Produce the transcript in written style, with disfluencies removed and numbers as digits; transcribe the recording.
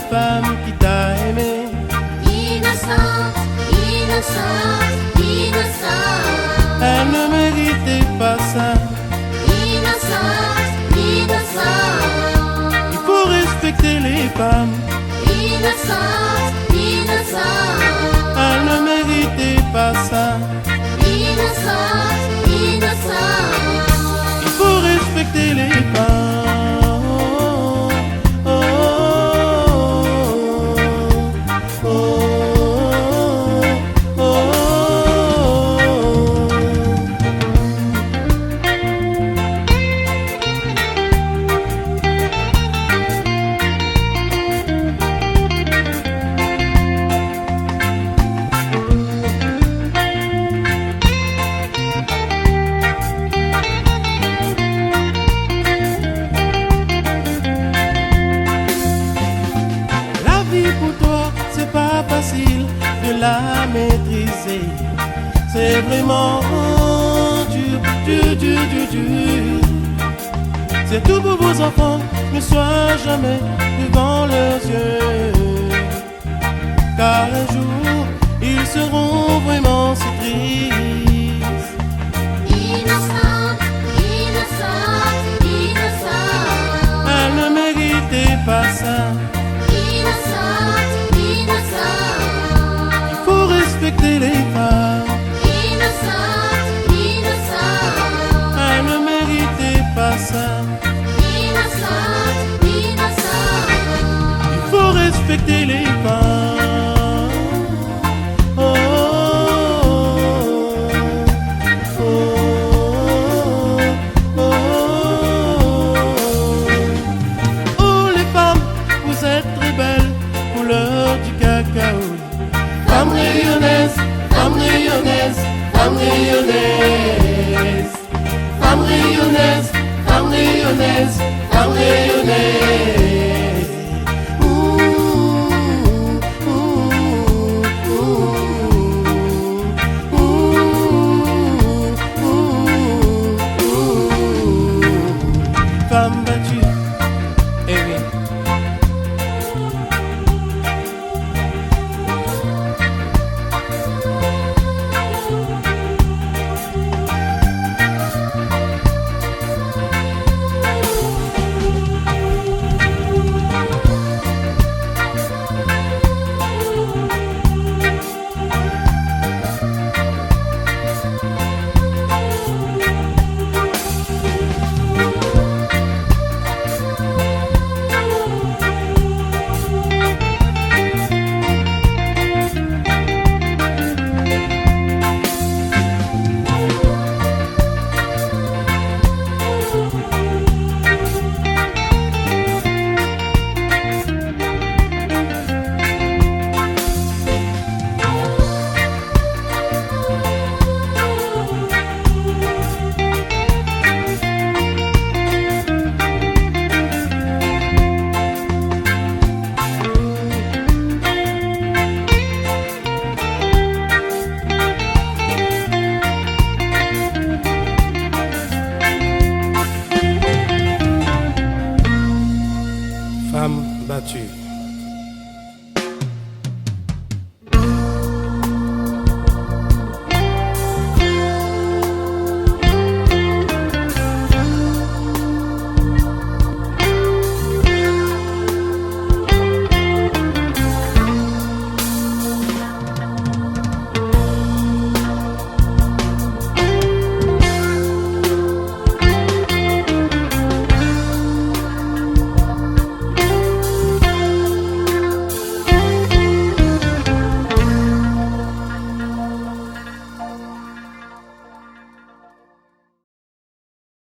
femme qui t'a aimé. Innocente, innocente, innocente. Elle ne méritait pas ça. Innocente, innocente. Il faut respecter les femmes. Innocente, innocente. Elle ne méritait pas ça. Innocente, innocente. Il faut respecter les femmes. Oh, oh, oh, oh, pour toi, c'est pas facile de la maîtriser. C'est vraiment dur, dur, dur, dur, dur. C'est tout pour vos enfants, ne sois jamais devant leurs yeux. Car un jour, ils seront vraiment si tristes. Innocente, innocente, innocente. Elle ne méritait pas ça. Innocente, innocente. Il faut respecter les femmes. Innocente, innocente. Elle ne méritait pas ça. Innocente, innocente. Il faut respecter les femmes. Oh, oh, oh, oh, oh, les femmes, vous êtes très belles, couleur du cacao. Femmes rayonnaises, femmes rayonnaises, femmes rayonnaises. Femmes rayonnaises, femmes rayonnaises, femmes rayonnaises.